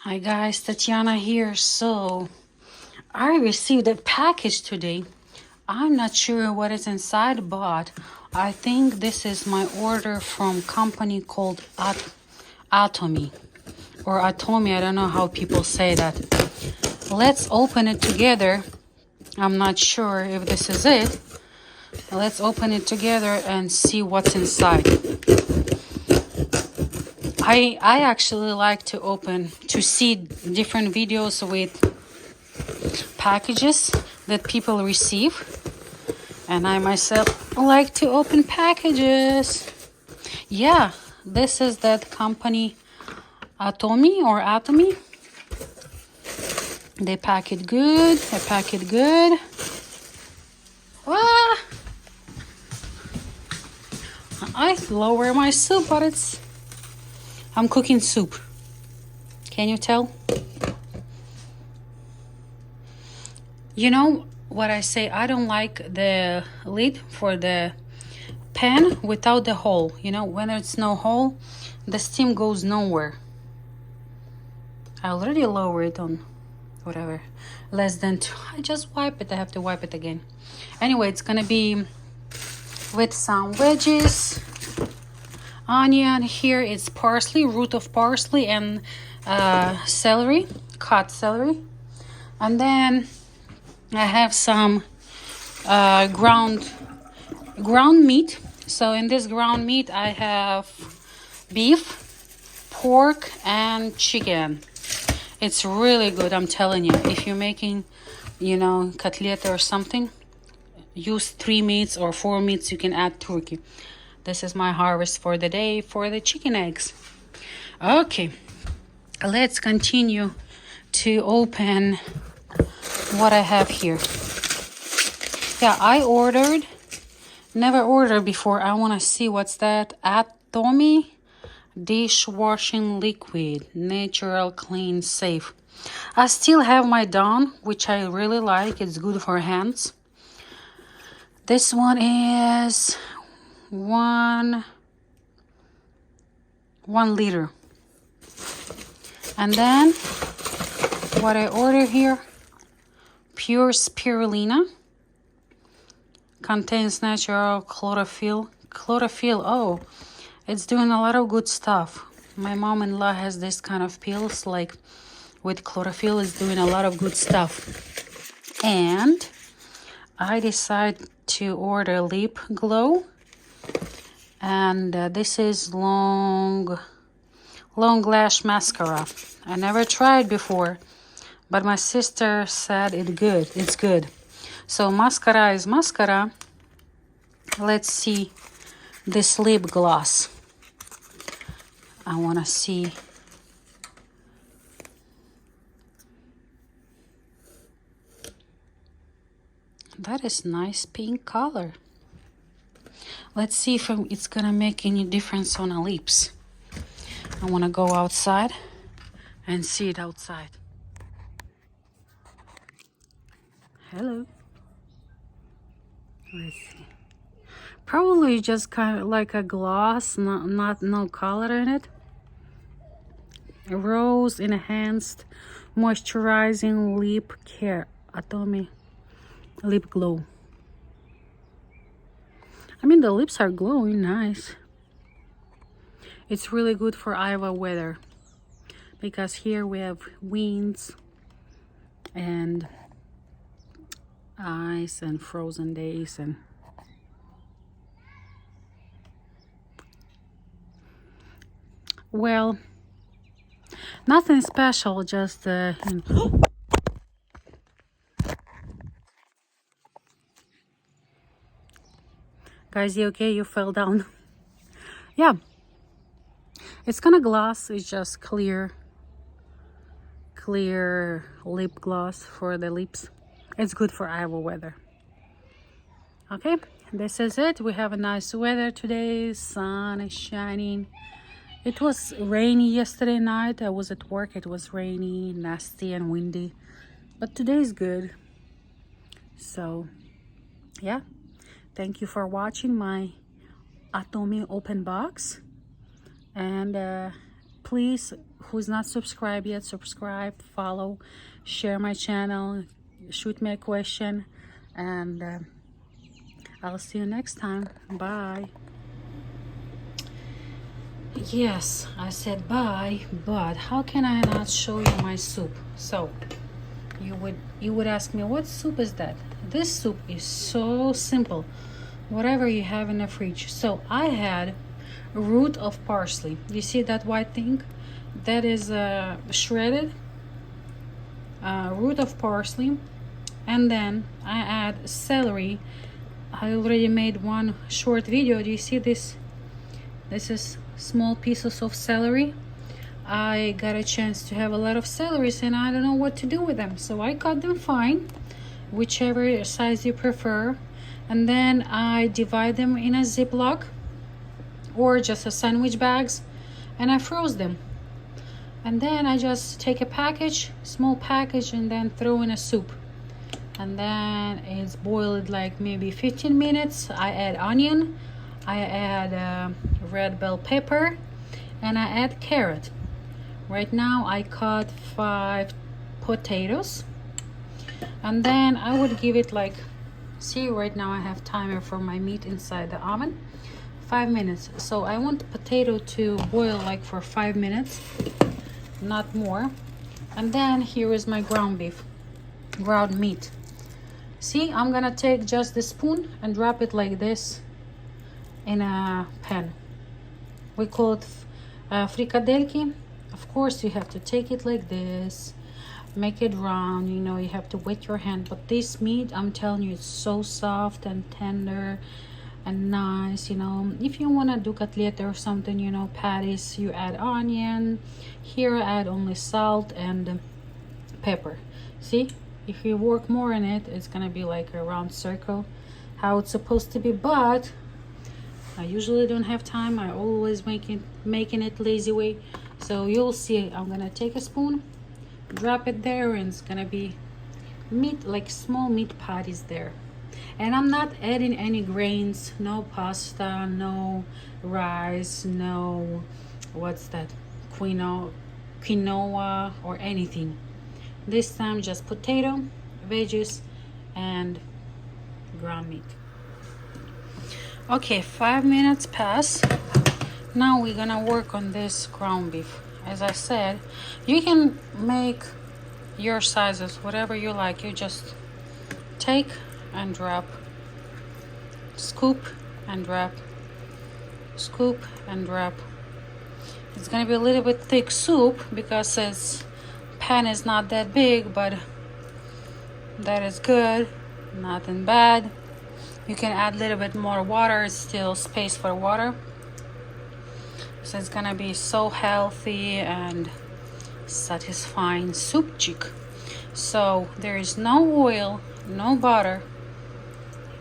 Hi guys, Tatiana here. So I received a package today. I'm not sure what is inside, but I think this is my order from company called Antomy or Antomy. I don't know how people say that. Let's open it together. I'm not sure if this is it. Let's open it together and see what's inside. I actually like to see different videos with packages that people receive, and I myself like to open packages. Yeah, this is that company Antomy. They pack it good. Ah, I lower my soup, but I'm cooking soup. Can you tell? You know what I say? I don't like the lid for the pan without the hole. You know, when it's no hole, the steam goes nowhere. I already lowered it on whatever, less than 2. I just wipe it. I have to wipe it again. Anyway, it's gonna be with some veggies, onion. Here it's parsley, root of parsley, and celery, cut celery. And then I have some ground meat. So in this ground meat I have beef, pork, and chicken. It's really good, I'm telling you. If you're making, cutlet or something, use 3 meats or 4 meats. You can add turkey. This is my harvest for the day for the chicken eggs. Okay, let's continue to open what I have here. Yeah, I never ordered before. I want to see what's that. Antomy dishwashing liquid, natural, clean, safe. I still have my Dawn, which I really like. It's good for hands. This one is 1 liter. And then what I order here, pure spirulina, contains natural chlorophyll. Oh, it's doing a lot of good stuff. My mom-in-law has this kind of pills, like with chlorophyll, is doing a lot of good stuff. And I decided to order lip glow, and this is long lash mascara. I never tried before, but my sister said it's good. So mascara is mascara. Let's see this lip gloss. I want to see. That is nice pink color. Let's see if it's gonna make any difference on the lips. I want to go outside and see it outside. Hello. Let's see. Probably just kind of like a gloss, no color in it. Rose enhanced moisturizing lip care. Antomy lip glow. I mean, the lips are glowing nice. It's really good for Iowa weather, because here we have winds and ice and frozen days, and well, nothing special, just guys, you okay? You fell down. Yeah, it's kind of gloss. It's just clear lip gloss for the lips. It's good for Iowa weather. Okay, this is it. We have a nice weather today. Sun is shining. It was rainy yesterday night. I was at work. It was rainy, nasty, and windy. But today is good. So, yeah. Thank you for watching my Antomy open box. And please, who's not subscribed yet, subscribe, follow, share my channel, shoot me a question, and I'll see you next time. Bye. Yes, I said bye, but how can I not show you my soup? So you would ask me, what soup is that? This soup is so simple, whatever you have in the fridge. So I had root of parsley. You see that white thing? That is shredded root of parsley. And then I add celery. I already made one short video. Do you see this? This is small pieces of celery. I got a chance to have a lot of celeries and I don't know what to do with them, so I cut them fine, whichever size you prefer, and then I divide them in a Ziploc or just a sandwich bags, and I froze them. And then I just take a package, small package, and then throw in a soup, and then it's boiled like maybe 15 minutes. I add onion, I add red bell pepper, and I add carrot. Right now I cut 5 potatoes, and then I would give it like, see, right now I have timer for my meat inside the oven, 5 minutes. So I want the potato to boil like for 5 minutes, not more. And then here is my ground beef, ground meat. See, I'm gonna take just the spoon and drop it like this in a pan. We call it frikadelki. Of course, you have to take it like this, make it round, you know, you have to wet your hand. But this meat, I'm telling you, it's so soft and tender and nice, you know. If you want to do cutlet or something, you know, patties, you add onion. Here I add only salt and pepper. See, if you work more in it, it's gonna be like a round circle, how it's supposed to be. But I usually don't have time. I always making it lazy way. So you'll see, I'm gonna take a spoon, drop it there, and it's gonna be meat, like small meat patties there. And I'm not adding any grains, no pasta, no rice, no, what's that, quinoa or anything. This time just potato, veggies, and ground meat. Okay, 5 minutes pass. Now we're gonna work on this ground beef. As I said, you can make your sizes whatever you like. You just take and drop, scoop and drop, scoop and drop. It's gonna be a little bit thick soup because its pan is not that big, but that is good, nothing bad. You can add a little bit more water, it's still space for water. So it's gonna be so healthy and satisfying soupчик. So there is no oil, no butter.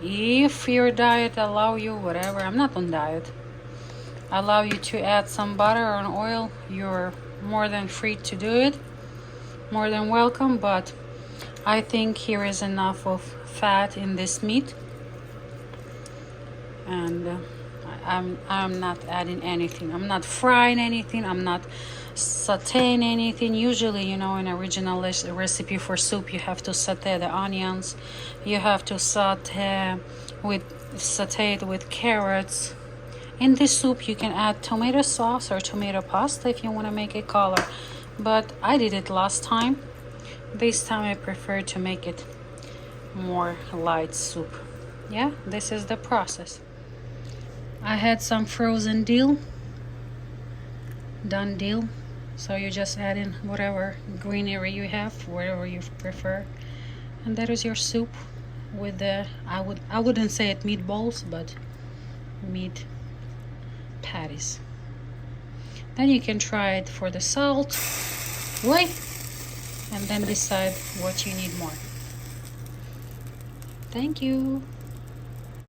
If your diet allow you, whatever, I'm not on diet, allow you to add some butter or oil, you're more than free to do it, more than welcome. But I think here is enough of fat in this meat, and I'm not adding anything. I'm not frying anything. I'm not sauteing anything. Usually, you know, in original recipe for soup, you have to saute the onions. You have to saute it with carrots. In this soup, you can add tomato sauce or tomato pasta if you want to make it color. But I did it last time. This time I prefer to make it more light soup. Yeah, this is the process. I had some frozen dill, done dill. So you just add in whatever greenery you have, whatever you prefer. And that is your soup with the, I wouldn't say it meatballs, but meat patties. Then you can try it for the salt, wait, and then decide what you need more. Thank you.